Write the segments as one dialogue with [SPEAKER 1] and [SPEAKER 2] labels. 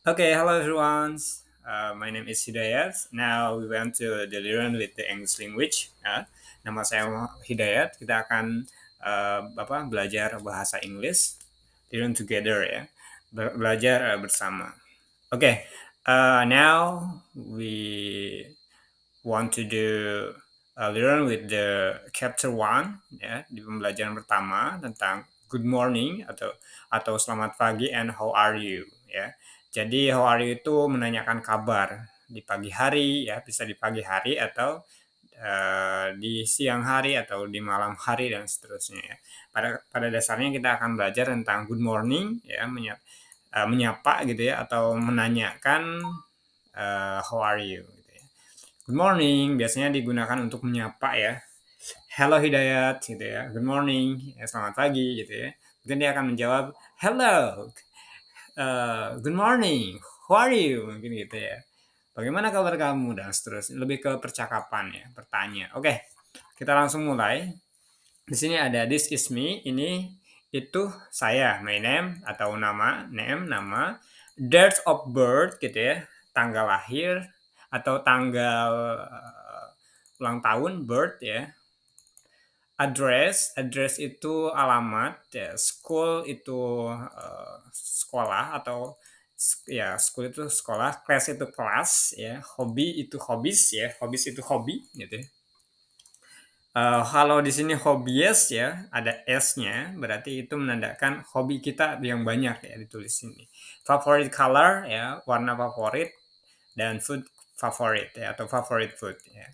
[SPEAKER 1] Okay, hello everyone. My name is Hidayat. Now we went to the learn with the English language. Nama saya Hidayat. Kita akan belajar bahasa Inggris. Learn together ya. Belajar bersama. Okay. Now we want to do learn with the chapter one ya di pembelajaran pertama tentang good morning atau selamat pagi and how are you ya. Jadi how are you itu menanyakan kabar di pagi hari ya, bisa di pagi hari atau di siang hari atau di malam hari dan seterusnya ya. Pada dasarnya kita akan belajar tentang good morning ya, menyapa gitu ya atau menanyakan how are you gitu ya. Good morning biasanya digunakan untuk menyapa ya. Hello Hidayat gitu ya. Good morning, ya, selamat pagi gitu ya. Mungkin dia akan menjawab hello, good morning, how are you mungkin gitu ya. Bagaimana kabar kamu dan seterusnya. Lebih ke percakapan ya, bertanya. Oke, kita langsung mulai. Di sini ada this is me, ini itu saya, my name atau nama, date of birth gitu ya, tanggal lahir atau tanggal ulang tahun birth ya. Address itu alamat ya, school itu sekolah atau ya school itu sekolah, class itu kelas ya, hobi itu hobbies ya, hobbies itu hobi gitu ya. Kalau di sini hobbies ya, ada S-nya, berarti itu menandakan hobi kita yang banyak ya ditulis sini. Favorite color ya, warna favorit dan food favorit ya atau favorite food ya.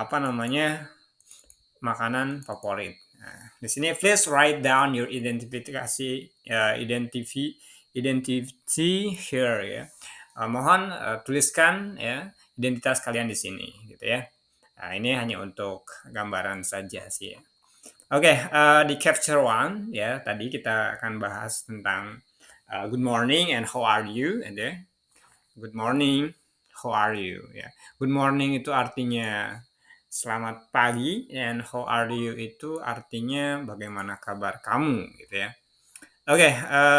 [SPEAKER 1] Apa namanya? Makanan favorit. Nah, di sini please write down your identifikasi identity here ya. Mohon tuliskan ya identitas kalian di sini gitu ya. Nah, ini hanya untuk gambaran saja sih ya. Oke, di capture one ya tadi kita akan bahas tentang good morning and how are you gitu ya. Good morning, how are you ya. Good morning itu artinya selamat pagi and how are you itu artinya bagaimana kabar kamu gitu ya. Oke,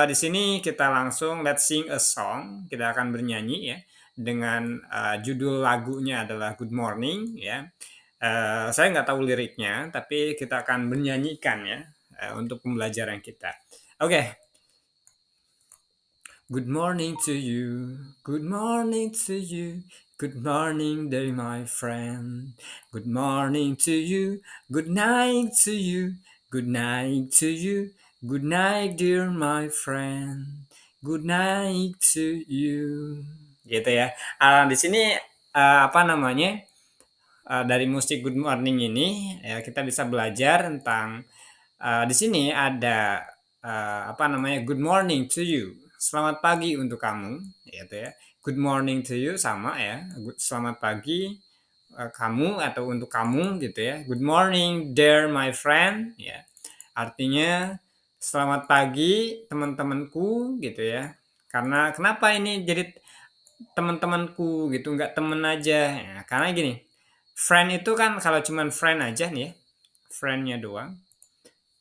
[SPEAKER 1] di sini kita langsung let's sing a song. Kita akan bernyanyi ya dengan judul lagunya adalah Good Morning ya. Saya nggak tahu liriknya, tapi kita akan menyanyikan ya untuk pembelajaran kita. Oke, good morning to you, good morning to you, good morning dear my friend. Good morning to you, good night to you, good night to you, good night dear my friend. Good night to you. Gitu ya. Di sini apa namanya? Dari musik Good Morning ini ya kita bisa belajar tentang di sini ada apa namanya Good morning to you, selamat pagi untuk kamu, gitu ya. Good morning to you sama ya, selamat pagi kamu atau untuk kamu gitu ya. Good morning dear my friend ya, artinya selamat pagi teman-temanku gitu ya. Karena kenapa ini jadi teman-temanku gitu, nggak temen aja ya, karena gini, friend itu kan kalau cuman friend aja nih ya, friendnya doang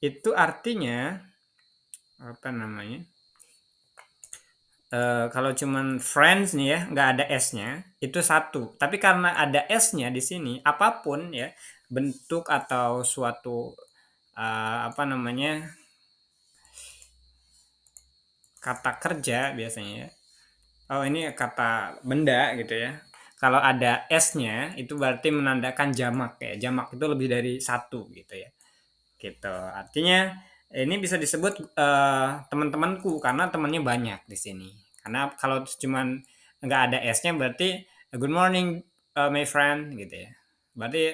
[SPEAKER 1] itu artinya apa namanya kalau cuman friends nih ya nggak ada s-nya itu satu, tapi karena ada s-nya di sini apapun ya bentuk atau suatu apa namanya kata kerja biasanya ya. Oh, ini kata benda gitu ya. Kalau ada S-nya itu berarti menandakan jamak ya. Jamak itu lebih dari satu gitu ya. Gitu. Artinya ini bisa disebut teman-temanku karena temannya banyak di sini. Karena kalau cuman nggak ada S-nya berarti good morning my friend gitu ya. Berarti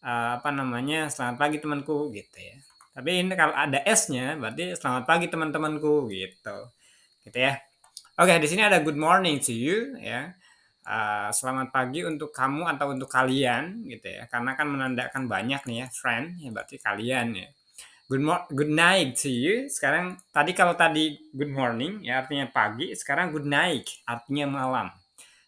[SPEAKER 1] apa namanya selamat pagi temanku gitu ya. Tapi ini kalau ada S-nya berarti selamat pagi teman-temanku gitu. Gitu ya. Oke, di sini ada good morning to you ya. Selamat pagi untuk kamu atau untuk kalian gitu ya. Karena kan menandakan banyak nih ya, friend ya berarti kalian ya. Good night to you. Sekarang tadi kalau tadi good morning ya artinya pagi, sekarang good night artinya malam.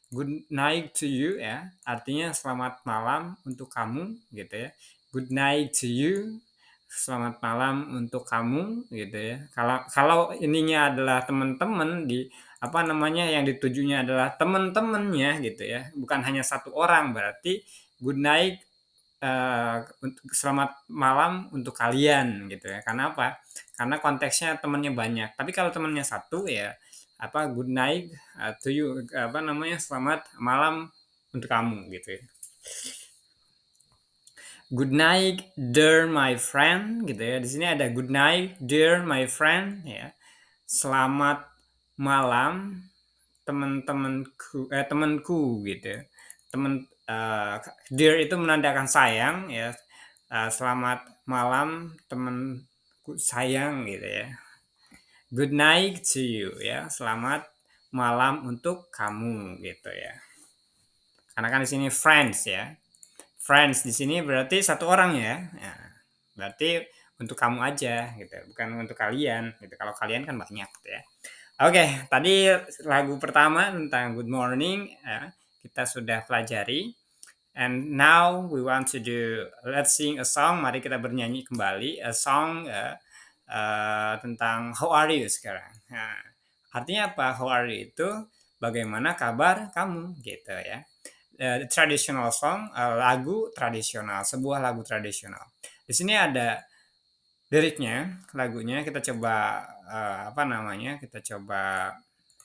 [SPEAKER 1] Good night to you ya, artinya selamat malam untuk kamu gitu ya. Good night to you, selamat malam untuk kamu gitu ya. Kalau kalau ininya adalah teman-teman di apa namanya yang ditujunya adalah teman-temannya gitu ya, bukan hanya satu orang, berarti good night, selamat malam untuk kalian gitu ya. Karena apa? Karena konteksnya temannya banyak. Tapi kalau temannya satu ya apa good night to you, apa namanya, selamat malam untuk kamu gitu ya. Good night dear my friend gitu ya. Di sini ada good night dear my friend ya. Selamat malam temanku gitu ya. Dear itu menandakan sayang ya. Selamat malam temanku sayang gitu ya. Good night to you ya. Selamat malam untuk kamu gitu ya. Karena kan di sini friends ya. Friends di sini berarti satu orang ya. Ya, berarti untuk kamu aja gitu, bukan untuk kalian gitu. Kalau kalian kan banyak gitu ya. Oke, tadi lagu pertama tentang Good Morning ya, kita sudah pelajari. And now we want to do let's sing a song. Mari kita bernyanyi kembali a song tentang how are you sekarang. Nah, artinya apa? How are you itu bagaimana kabar kamu gitu ya. Traditional song, lagu tradisional, sebuah lagu tradisional. Di sini ada liriknya, lagunya kita coba apa namanya? Kita coba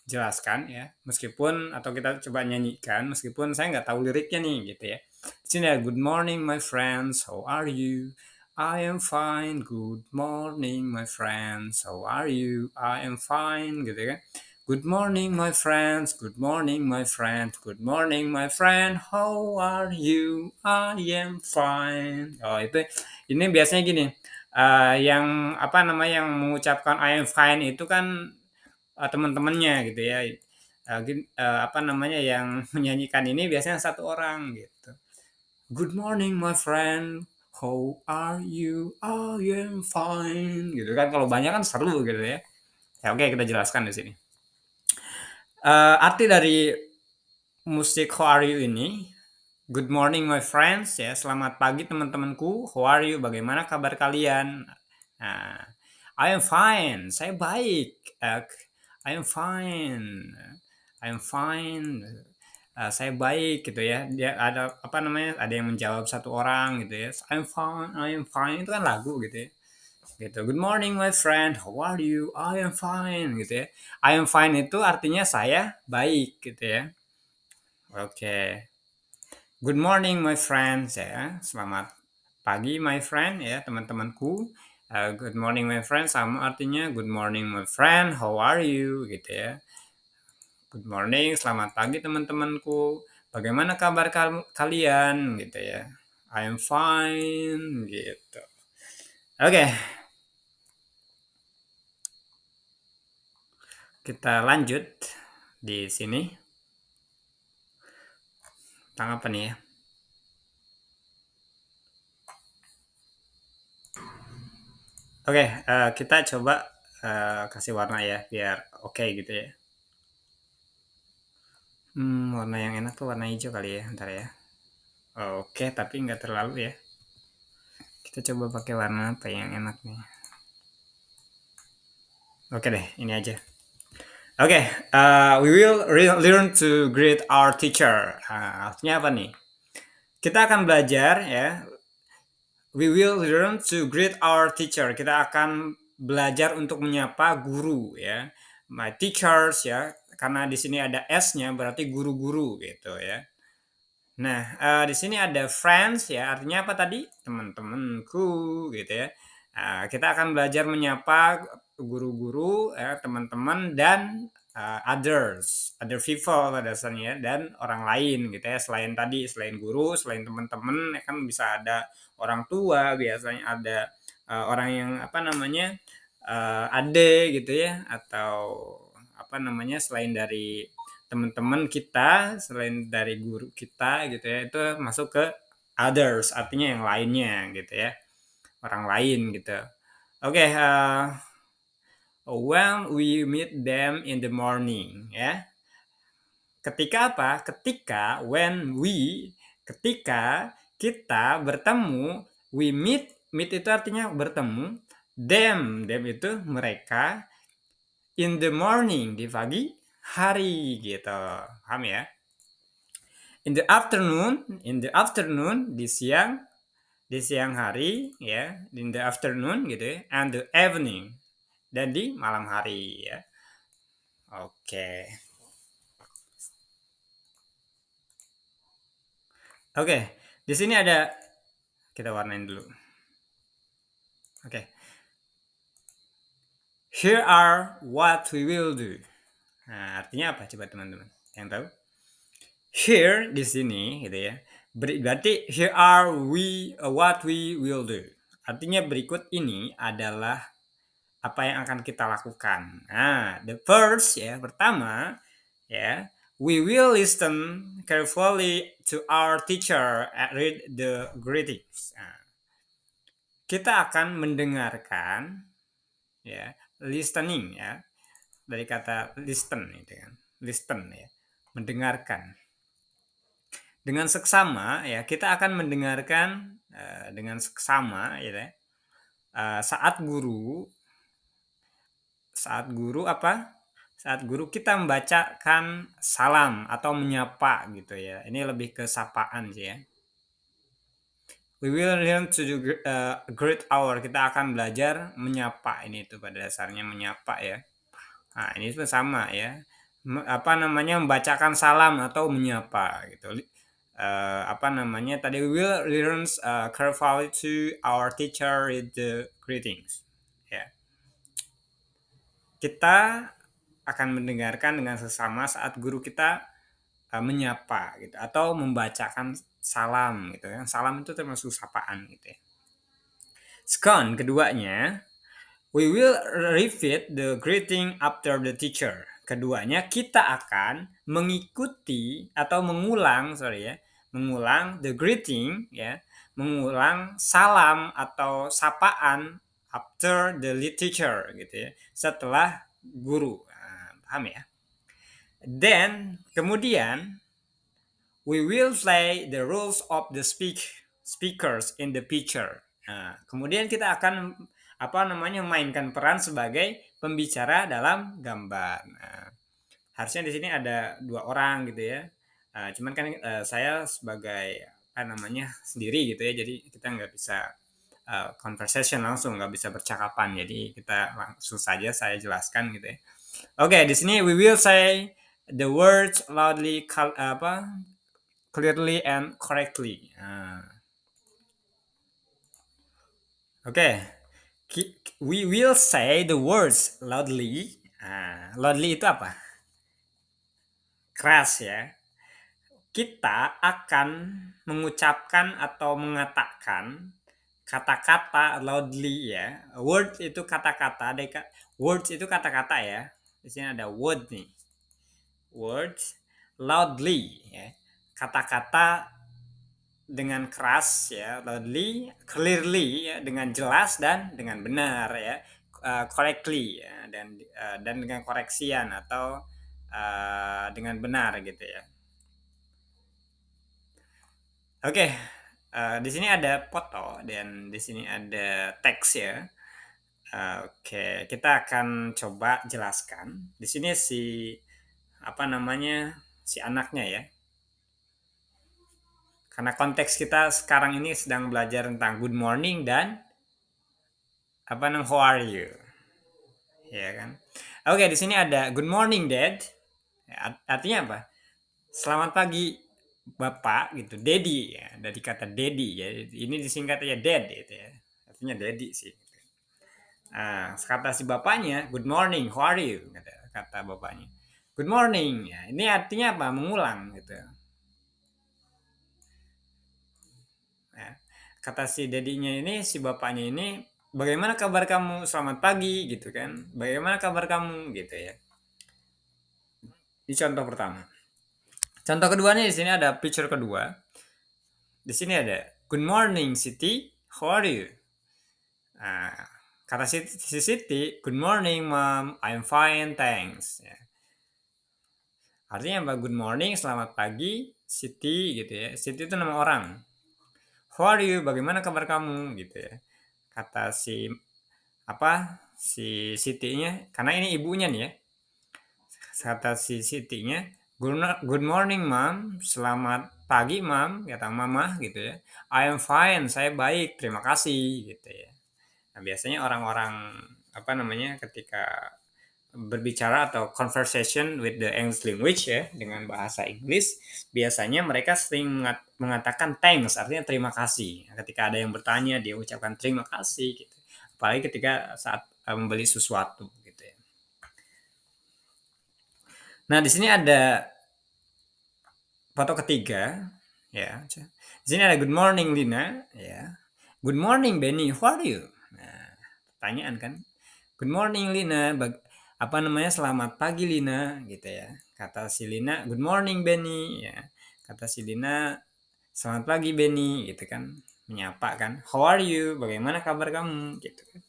[SPEAKER 1] jelaskan ya, meskipun atau kita coba nyanyikan meskipun saya nggak tahu liriknya nih gitu ya. Di sini ada good morning my friends, how are you? I am fine, good morning my friends, how are you? I am fine gitu kan. Good morning my friends, good morning my friend, good morning my friend, how are you? I am fine. Oh itu, ini biasanya gini, yang apa namanya yang mengucapkan I am fine itu kan teman-temannya gitu ya. Apa namanya yang menyanyikan ini biasanya satu orang gitu. Good morning my friend, how are you? I am fine. Gitu kan kalau banyak kan seru gitu ya. Ya oke, kita jelaskan di sini. Arti dari musik How Are You ini, good morning my friends ya, selamat pagi teman-temanku. How are you? Bagaimana kabar kalian? Nah, I am fine. Saya baik. I am fine. I am fine. Saya baik gitu ya. Dia ada apa namanya? Ada yang menjawab satu orang gitu ya. I am fine. I am fine itu kan lagu gitu ya. Gitu. Good morning my friend. How are you? I am fine gitu ya. I am fine itu artinya saya baik gitu ya. Oke. Good morning my friends ya. Selamat pagi my friend ya teman-temanku. Good morning my friend sama artinya good morning my friend, how are you gitu ya. Good morning, selamat pagi teman-temanku. Bagaimana kabar kalian gitu ya. I am fine gitu. Oke. Kita lanjut di sini. Tentang apa nih ya? Oke, kita coba kasih warna ya biar oke gitu ya. Warna yang enak tuh warna hijau kali ya, ntar ya. Oke, tapi nggak terlalu ya. Kita coba pakai warna apa yang enak nih. Oke deh, ini aja. Oke, we will learn to greet our teacher. Artinya apa nih? Kita akan belajar ya. We will learn to greet our teacher. Kita akan belajar untuk menyapa guru ya. My teachers ya. Karena di sini ada S-nya berarti guru-guru gitu ya. Nah, di sini ada friends ya, artinya apa tadi? Teman-temanku gitu ya. Kita akan belajar menyapa guru-guru, ya, teman-teman dan other people pada dasarnya dan orang lain gitu ya. Selain tadi, selain guru, selain teman-teman, ya kan bisa ada orang tua, biasanya ada orang yang apa namanya ade gitu ya, atau apa namanya selain dari teman-teman kita, selain dari guru kita gitu ya, itu masuk ke others, artinya yang lainnya gitu ya, orang lain gitu. Oke, when we meet them in the morning ya. Ketika apa? Ketika ketika kita bertemu, we meet itu artinya bertemu, them itu mereka, in the morning di pagi hari gitu. Paham ya? In the afternoon di siang hari ya, in the afternoon gitu ya, and the evening dan di malam hari ya. Oke. Oke, di sini ada kita warnain dulu. Oke. Here are what we will do. Nah, artinya apa coba teman-teman yang tahu? Here di sini gitu ya. Berarti here are what we will do. Artinya berikut ini adalah apa yang akan kita lakukan. Nah, the first ya, pertama ya, we will listen carefully to our teacher and read the greetings. Nah, kita akan mendengarkan ya, listening ya, dari kata listen itu kan. Listen ya, mendengarkan. Dengan seksama ya, kita akan mendengarkan dengan seksama ya, saat guru apa? Saat guru kita membacakan salam atau menyapa gitu ya. Ini lebih ke sapaan sih ya. We will learn to do greet our. Kita akan belajar menyapa, ini itu pada dasarnya menyapa ya. Nah, ini sama ya. Apa namanya, membacakan salam atau menyapa gitu. Apa namanya tadi, we will learn carefully to our teacher with the greetings. Ya. Kita akan mendengarkan dengan sesama saat guru kita menyapa gitu atau membacakan salam gitu ya. Salam itu termasuk sapaan gitu ya. Second, keduanya, we will repeat the greeting after the teacher. Keduanya, kita akan mengikuti atau mengulang the greeting ya, mengulang salam atau sapaan after the teacher gitu ya, setelah guru. Nah, paham ya? Then kemudian we will play the roles of the speakers in the picture. Nah, kemudian kita akan mainkan peran sebagai pembicara dalam gambar. Nah, harusnya di sini ada 2 orang gitu ya. Cuman kan saya sebagai sendiri gitu ya, jadi kita nggak bisa conversation langsung, nggak bisa bercakapan. Jadi kita langsung saja saya jelaskan gitu ya. Oke, di sini we will say the words loudly, clearly and correctly. Oke, we will say the words loudly. Loudly itu apa? Keras ya. Kita akan mengucapkan atau mengatakan kata-kata loudly ya. Word itu kata-kata, words itu kata-kata ya. Di sini ada word nih. Words loudly ya. Kata-kata dengan keras ya, loudly, clearly ya, dengan jelas dan dengan benar ya, correctly ya, dan dengan koreksian atau dengan benar gitu ya. Oke, di sini ada foto dan di sini ada teks ya. Oke, kita akan coba jelaskan. Di sini si anaknya ya. Karena konteks kita sekarang ini sedang belajar tentang good morning dan how are you? Ya kan? Oke, di sini ada good morning dad. Artinya apa? Selamat pagi Bapak gitu. Daddy ya, dari kata daddy ya. Ini disingkat aja dad gitu ya. Artinya daddy sih. Nah, kata si bapaknya, good morning, how are you? Kata bapaknya. Good morning. Ya, ini artinya apa? Mengulang gitu. Ya. Kata si dedinya ini, si bapaknya ini, bagaimana kabar kamu? Selamat pagi gitu kan. Bagaimana kabar kamu gitu ya. Ini contoh pertama. Contoh keduanya di sini ada picture kedua. Di sini ada good morning Siti, how are you? Nah, kata si Siti, good morning mom, I'm fine thanks. Ya. Artinya apa? Good morning, selamat pagi Siti gitu ya. Siti itu nama orang. How are you? Bagaimana kabar kamu? Gitu ya. Kata si Siti-nya, karena ini ibunya nih ya. Kata si Siti-nya, good morning mom, selamat pagi mom, kata mama gitu ya. I am fine, saya baik, terima kasih gitu ya. Nah, biasanya orang-orang apa namanya ketika berbicara atau conversation with the English language ya dengan bahasa Inggris, biasanya mereka sering mengatakan thanks, artinya terima kasih. Ketika ada yang bertanya dia ucapkan terima kasih gitu. Apalagi ketika saat membeli sesuatu gitu ya. Nah, di sini ada foto ketiga ya. Di sini ada good morning Lina ya. Good morning Benny, how are you? Nah, pertanyaan kan. Good morning Lina, apa namanya selamat pagi Lina gitu ya. Kata si Lina, good morning Benny ya. Kata si Lina, selamat pagi Benny gitu kan. Menyapa kan. How are you? Bagaimana kabar kamu? Gitu kan.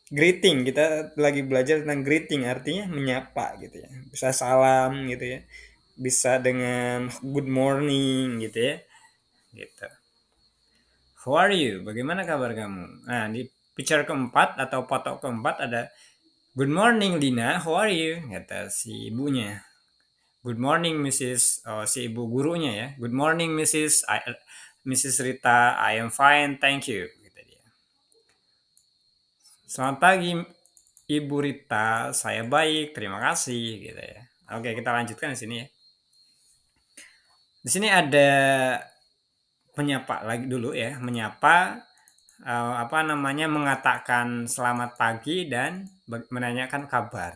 [SPEAKER 1] Greeting, kita lagi belajar tentang greeting artinya menyapa gitu ya. Bisa salam gitu ya. Bisa dengan good morning gitu ya. Gitu. How are you? Bagaimana kabar kamu? Nah, di picture keempat atau foto keempat ada good morning Lina, how are you? Kata si ibunya. Good morning Mrs. Oh, si ibu gurunya ya. Good morning Mrs. Rita, I am fine, thank you. Kata dia. Selamat pagi Ibu Rita, saya baik, terima kasih. Gitu ya. Oke, kita lanjutkan di sini ya. Di sini ada menyapa lagi dulu ya, menyapa apa namanya mengatakan selamat pagi dan menanyakan kabar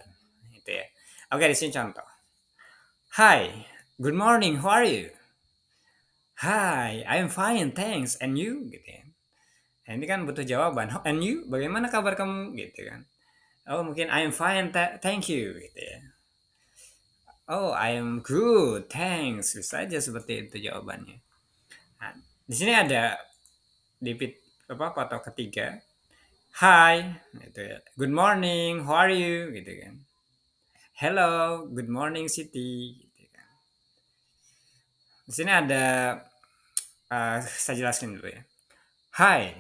[SPEAKER 1] gitu ya. Oke, di sini contoh. Hi, good morning, how are you? Hi, I'm fine, thanks. And you? Gitu ya. Nah, ini kan butuh jawaban. And you? Bagaimana kabar kamu? Gitu kan. Oh, mungkin I'm fine, thank you. Gitu ya. Oh, I am good, thanks. Bisa aja seperti itu jawabannya. Nah, di sini ada di apa foto ketiga. Hi, gitu ya. Good morning, how are you? Gitu kan. Hello, good morning Siti. Gitu kan. Di sini ada saya jelaskan dulu ya. Hai,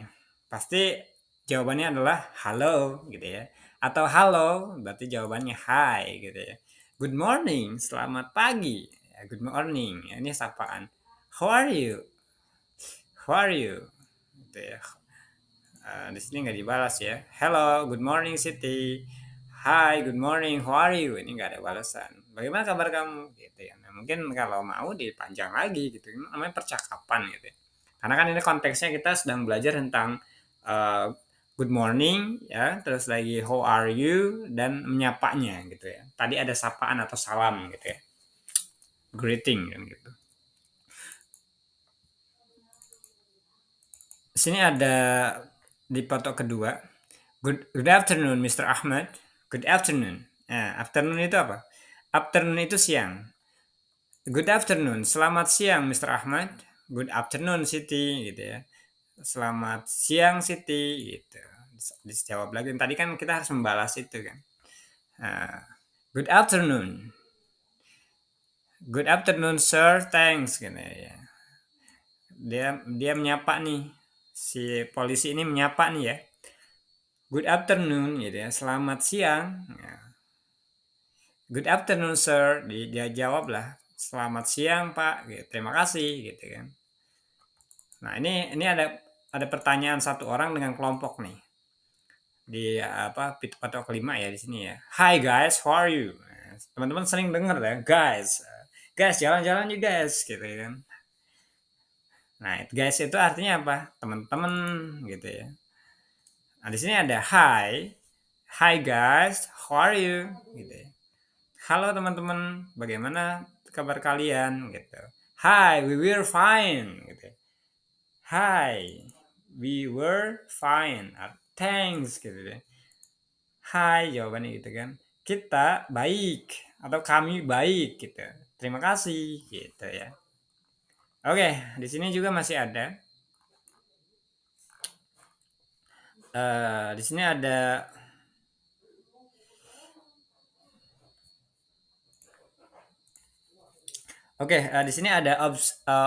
[SPEAKER 1] pasti jawabannya adalah halo gitu ya. Atau halo, berarti jawabannya hai gitu ya. Good morning, selamat pagi. Ya, good morning, ya, ini sapaan. How are you? How are you? Gitu ya. Di sini nggak dibalas ya. Hello, good morning Siti. Hi, good morning. How are you? Ini nggak ada balasan. Bagaimana kabar kamu? Gitu ya. Nah, mungkin kalau mau dipanjang lagi gitu. Ini namanya percakapan gitu ya. Karena kan ini konteksnya kita sedang belajar tentang uh, good morning ya, terus lagi how are you dan menyapanya gitu ya. Tadi ada sapaan atau salam gitu ya. Greeting kan gitu. Di sini ada di foto kedua. Good afternoon, Mr. Ahmad. Good afternoon. Nah, afternoon itu apa? Afternoon itu siang. Good afternoon. Selamat siang, Mr. Ahmad. Good afternoon, Siti. Gitu ya. Selamat siang, Siti. Gitu. Dijawab lagi. Tadi kan kita harus membalas itu kan. Nah, good afternoon. Good afternoon, sir. Thanks. Gitu ya. Dia menyapa nih. Si polisi ini menyapa nih ya. Good afternoon gitu ya. Selamat siang. Ya. Good afternoon sir. Dia jawab lah. Selamat siang pak. Gitu. Terima kasih gitu kan. Nah ini ada pertanyaan satu orang dengan kelompok nih di apa foto kelima ya di sini ya. Hi guys, how are you? Teman-teman sering dengar ya guys. Guys jalan-jalan yuk guys gitu kan. Nah guys itu artinya apa? Teman-teman gitu ya. Nah di sini ada hi. Hi guys, how are you? Gitu ya. Halo teman-teman, bagaimana kabar kalian? Gitu. Hi, we were fine. Gitu. Hi, we were fine. Thanks. Gitu deh. Hai, jawabannya gitu kan. Kita baik atau kami baik gitu. Terima kasih gitu ya. Oke, di sini juga masih ada. Di sini ada Oke, di sini ada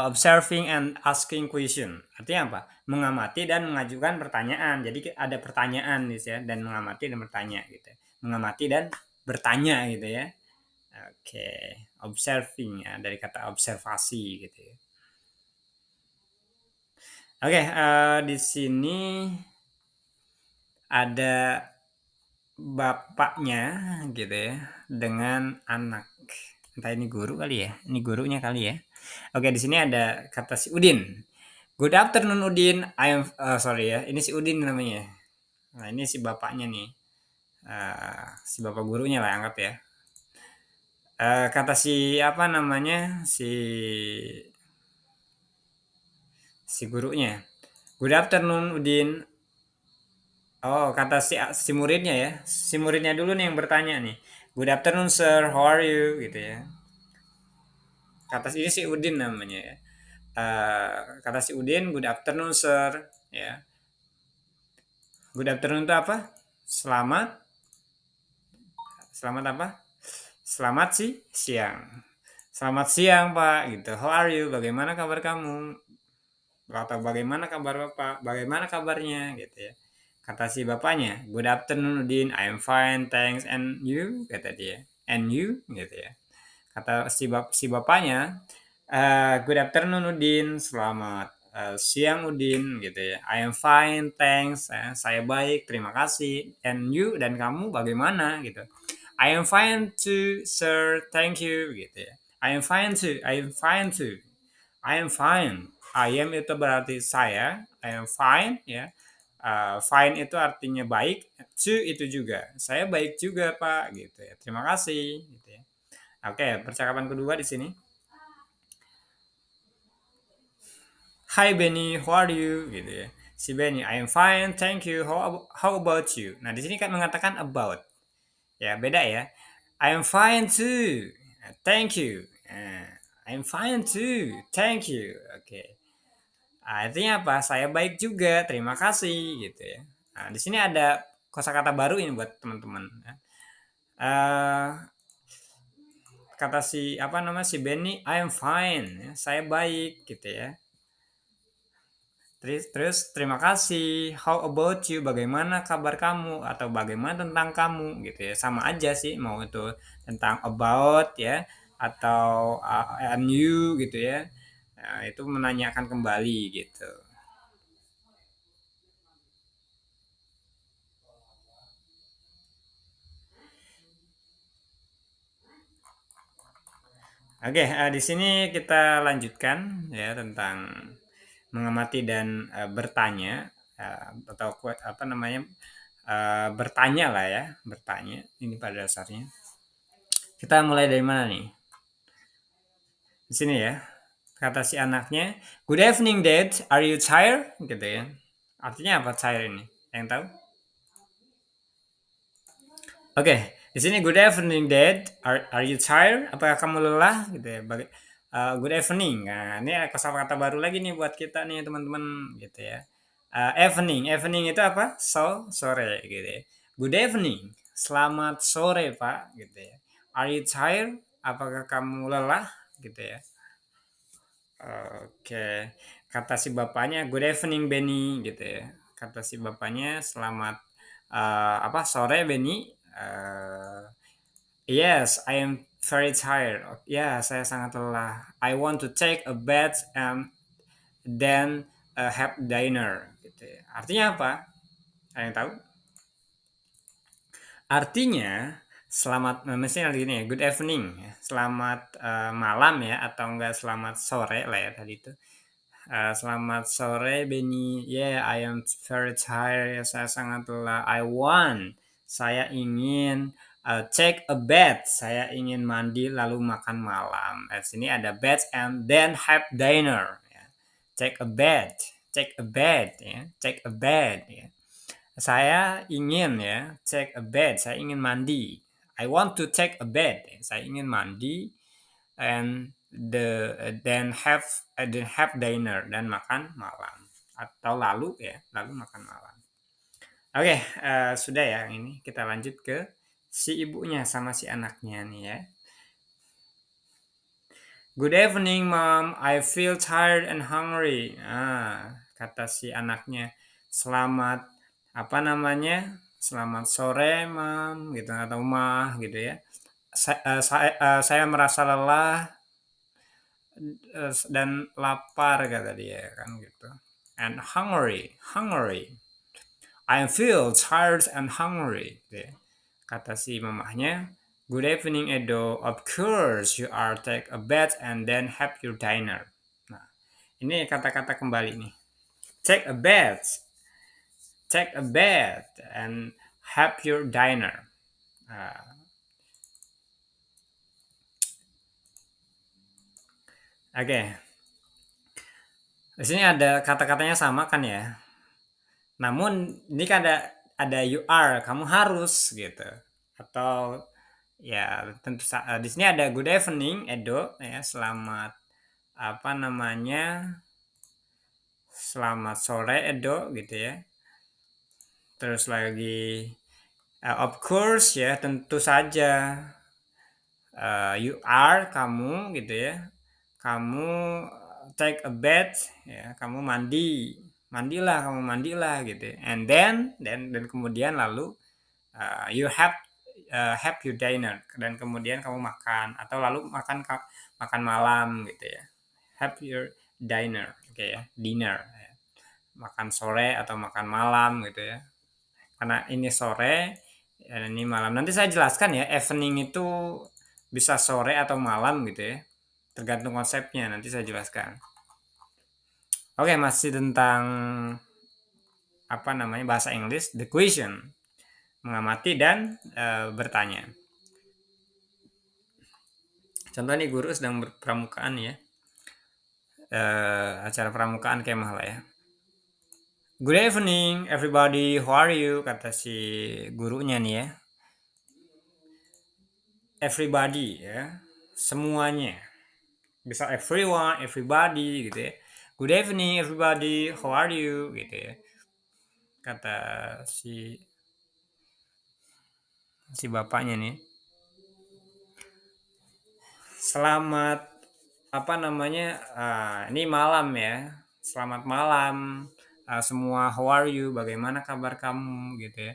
[SPEAKER 1] observing and asking question. Artinya apa? Mengamati dan mengajukan pertanyaan. Jadi ada pertanyaan gitu ya dan mengamati dan bertanya gitu. Mengamati dan bertanya gitu ya. Oke, observing ya, dari kata observasi gitu ya. Oke, di sini ada bapaknya gitu ya dengan anak. Entah ini guru kali ya? Ini gurunya kali ya. Oke, di sini ada kata si Udin. Good afternoon Udin. Sorry ya. Ini si Udin namanya. Nah, ini si bapaknya nih. Si bapak gurunya lah anggap ya. Kata si apa namanya? Si gurunya. Good afternoon Udin. Oh, kata si muridnya ya. Si muridnya dulu nih yang bertanya nih. Good afternoon sir, how are you? Gitu ya. Kata ini si Udin namanya ya. Kata si Udin, good afternoon sir. Ya. Good afternoon itu apa? Selamat. Selamat apa? Selamat sih siang. Selamat siang Pak. Gitu. How are you? Bagaimana kabar kamu? Atau bagaimana kabar Bapak? Bagaimana kabarnya? Gitu ya. Kata si bapaknya, good afternoon Udin, I am fine, thanks, and you? Kata dia, and you? Gitu ya. Kata si bapaknya, good afternoon Udin, selamat siang Udin, gitu ya. I am fine, thanks, saya baik, terima kasih. And you dan kamu bagaimana gitu? I am fine too, sir, thank you, gitu ya. I am fine too, I am fine too. I am fine. I am itu berarti saya. I am fine ya. Fine itu artinya baik. To itu juga. Saya baik juga Pak. Gitu ya. Terima kasih. Gitu ya. Oke, percakapan kedua di sini. Hi Benny, how are you? Gitu ya. Si Benny, I am fine, thank you. How about you? Nah, di sini kan mengatakan about. Ya, beda ya. I am fine too. Thank you. I am fine too. Thank you. Oke. Artinya apa? Saya baik juga, terima kasih gitu ya. Nah, di sini ada kosakata baru ini buat teman-teman. Ya. Eh, Kata si apa nama si Benny, I am fine, ya, saya baik gitu ya. Terus terima kasih. How about you? Bagaimana kabar kamu atau bagaimana tentang kamu gitu ya. Sama aja sih mau itu tentang about ya atau and you gitu ya. Nah, itu menanyakan kembali gitu. Oke, di sini kita lanjutkan ya tentang mengamati dan bertanya atau apa namanya bertanya lah ya, bertanya ini pada dasarnya. Kita mulai dari mana nih? Di sini ya. Kata si anaknya, "Good evening, Dad. Are you tired?" Gitu ya. Artinya apa tired ini? Yang tahu? Oke, di sini good evening, Dad. Are you tired? Apakah kamu lelah? Gitu ya. Good evening. Nah, ini kosakata baru lagi nih buat kita nih teman-teman gitu ya. Evening itu apa? Sore gitu ya. Good evening. Selamat sore, Pak, gitu ya. Are you tired? Apakah kamu lelah? Gitu ya. Oke. Kata si bapaknya, good evening, Benny, gitu ya. Kata si bapaknya, selamat apa sore, Benny. Yes, I am very tired. Ya, saya sangat lelah. I want to take a bath and then have dinner. Gitu ya. Artinya apa? Ada yang tahu? Artinya selamat, misalnya gini ya, good evening, ya. Selamat malam ya, atau enggak selamat sore lah ya tadi itu. Selamat sore Benny. Yeah, I am very tired. Ya, saya sangat lelah. Saya ingin take a bath. Saya ingin mandi lalu makan malam. Sini ada bath and then have dinner. Ya. Take a bath. Take a bath. Ya. Take a bath. Ya. Saya ingin ya take a bath. Saya ingin mandi. I want to take a bath. Ya. Saya ingin mandi and then have dinner dan makan malam atau lalu ya lalu makan malam. Oke, sudah ya ini kita lanjut ke si ibunya sama si anaknya nih ya. Good evening mom, I feel tired and hungry. Kata si anaknya, selamat apa namanya? Selamat sore, Mam, gitu atau Mah gitu ya. Saya merasa lelah dan lapar kata dia kan gitu. And hungry, hungry. I feel tired and hungry. Gitu ya. Kata si mamahnya, good evening Edo. Of course you are take a bath and then have your dinner. Nah, ini kata-kata kembali nih. Take a bath, take a bath and have your dinner. Nah, oke, di sini ada kata-katanya sama kan ya. Namun ini kan ada you are, kamu harus gitu. Atau ya tentu di sini ada good evening Edo ya, selamat apa namanya? Selamat sore Edo gitu ya. Terus lagi of course ya, tentu saja you are kamu gitu ya. Kamu take a bath ya, kamu mandilah gitu ya. And then kemudian lalu you have your dinner dan kemudian kamu makan atau lalu makan malam gitu ya. Have your dinner, oke ya, dinner ya. Makan sore atau makan malam gitu ya. Karena ini sore, ini malam. Nanti saya jelaskan ya, evening itu bisa sore atau malam gitu ya. Tergantung konsepnya, nanti saya jelaskan. Oke, masih tentang apa namanya bahasa Inggris, the question, mengamati dan bertanya. Contoh nih guru sedang berpramukaan ya, acara pramukaan kemah lah ya. Good evening everybody, how are you? Kata si gurunya nih ya. Everybody ya, semuanya. Bisa everyone, everybody gitu ya. Good evening everybody, how are you? Gitu ya. Kata si bapaknya nih. Selamat apa namanya? Ini malam ya. Selamat malam semua, how are you? Bagaimana kabar kamu gitu ya.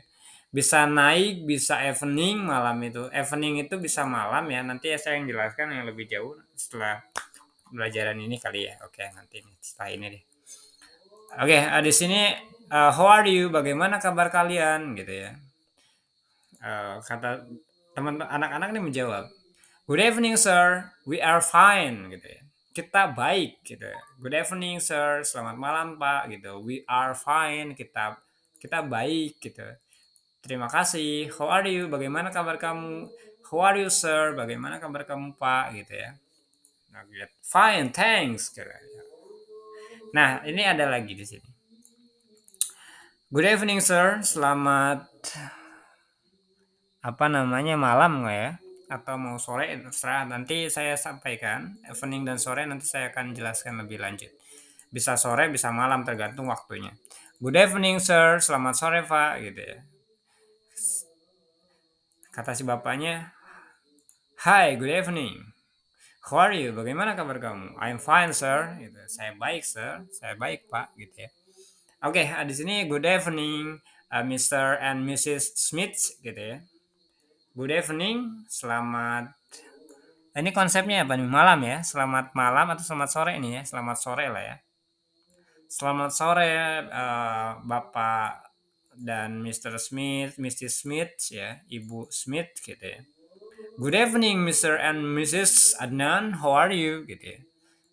[SPEAKER 1] Bisa naik, bisa evening malam itu. Evening itu bisa malam ya. Nanti saya yang jelaskan yang lebih jauh setelah pelajaran ini kali ya. Oke, nanti nih setelah ini deh. Oke, di sini how are you? Bagaimana kabar kalian gitu ya. Kata teman anak-anak ini menjawab, good evening sir, we are fine gitu ya. Kita baik gitu ya. Good evening sir, selamat malam Pak gitu. We are fine, kita kita baik gitu. Terima kasih. How are you? Bagaimana kabar kamu? How are you sir? Bagaimana kabar kamu Pak gitu ya. Nah, fine, thanks. Gitu. Nah, ini ada lagi di sini. Good evening sir, selamat apa namanya malam nggak ya? Atau mau sore terserah, nanti saya sampaikan. Evening dan sore nanti saya akan jelaskan lebih lanjut. Bisa sore, bisa malam tergantung waktunya. Good evening sir, selamat sore Pak gitu ya. Kata si bapaknya, hi, good evening. How are you? Bagaimana kabar kamu? I'm fine sir. Gitu. Saya baik sir, saya baik Pak gitu ya. Oke, di sini good evening Mr. and Mrs. Smith gitu ya. Good evening, selamat. Ini konsepnya apa nih? Malam ya? Selamat malam atau selamat sore ini ya? Selamat sore lah ya. Selamat sore Bapak dan Mr. Smith, Mrs. Smith ya, Ibu Smith gitu ya. Good evening Mr. and Mrs. Adnan, how are you gitu ya.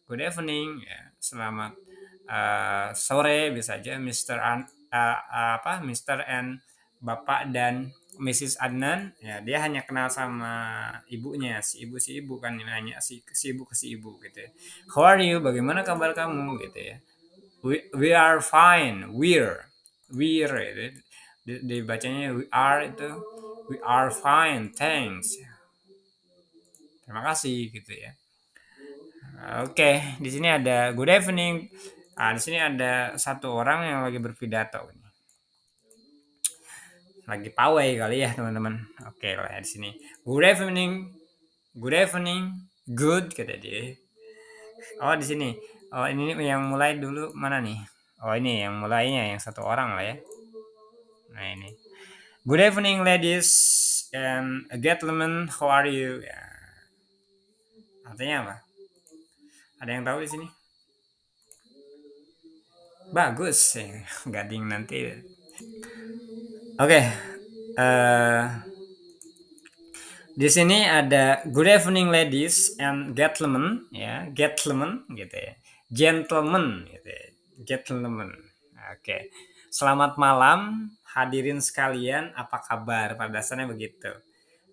[SPEAKER 1] Good evening ya. Selamat sore bisa aja Mr. and Bapak dan Mrs. Adnan ya, dia hanya kenal sama ibunya, si ibu kan, nanya si ibu ke si ibu gitu ya. How are you? Bagaimana kabar kamu gitu ya. We are fine. We're gitu. Dibacanya we are itu we are fine. Thanks. Terima kasih gitu ya. Oke, di sini ada good evening. Di sini ada satu orang yang lagi berpidato. Lagi pawai kali ya teman-teman. Oke lah di sini. Good evening, good evening, good kata dia. Oh di sini. Oh ini yang mulai dulu mana nih? Oh ini yang mulainya yang satu orang lah ya. Nah ini. Good evening, ladies and gentlemen. How are you? Ya, artinya apa? Ada yang tahu di sini? Bagus ya, gading nanti. Oke, di sini ada good evening ladies and gentlemen, ya, gentlemen gitu ya, gentlemen gitu ya, gentlemen. Oke, selamat malam hadirin sekalian, apa kabar? Pada dasarnya begitu.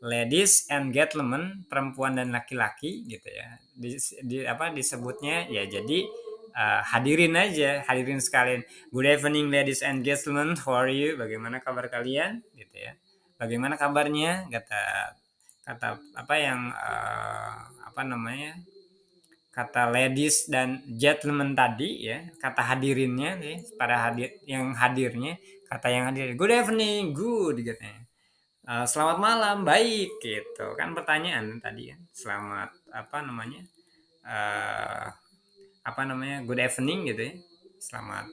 [SPEAKER 1] Ladies and gentlemen, perempuan dan laki-laki gitu ya. Apa disebutnya ya, jadi hadirin aja, hadirin sekalian. Good evening ladies and gentlemen, how are you? Bagaimana kabar kalian? Gitu ya. Bagaimana kabarnya? Kata kata apa yang apa namanya? Kata ladies dan gentlemen tadi ya, kata hadirinnya nih, pada hadir yang hadirnya, kata yang hadir. Good evening, good katanya. Selamat malam, baik gitu kan pertanyaan tadi ya. Selamat apa namanya? Uh, apa namanya? Good evening gitu ya. Selamat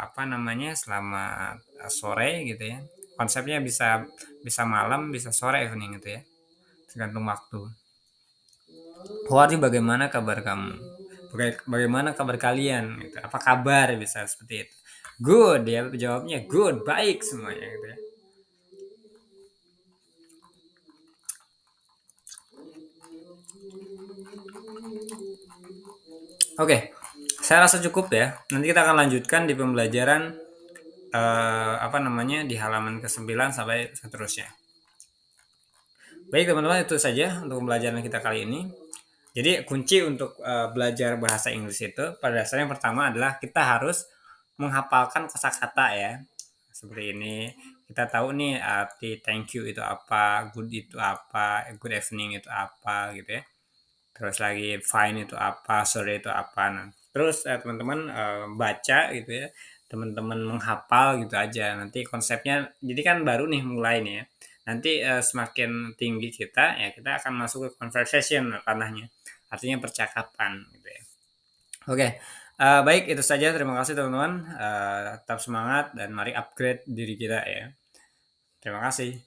[SPEAKER 1] apa namanya? Selamat sore gitu ya. Konsepnya bisa bisa malam, bisa sore evening gitu ya. Tergantung waktu. Wadi, bagaimana kabar kamu? Bagaimana kabar kalian? Gitu. Apa kabar bisa seperti itu? Good ya, jawabnya good, baik semuanya gitu ya. Oke, saya rasa cukup ya. Nanti kita akan lanjutkan di pembelajaran apa namanya di halaman ke-9 sampai seterusnya. Baik teman-teman, itu saja untuk pembelajaran kita kali ini. Jadi kunci untuk belajar bahasa Inggris itu pada dasarnya yang pertama adalah kita harus menghafalkan kosakata ya. Seperti ini. Kita tahu nih arti thank you itu apa, good itu apa, good evening itu apa gitu ya. Terus lagi fine itu apa, sore itu apa. Nah, terus teman-teman baca gitu ya, teman-teman menghafal gitu aja. Nanti konsepnya, jadi kan baru nih mulai nih ya. Nanti semakin tinggi kita ya, kita akan masuk ke conversation ranahnya, artinya percakapan gitu ya. Oke, baik itu saja. Terima kasih teman-teman. Tetap semangat dan mari upgrade diri kita ya. Terima kasih.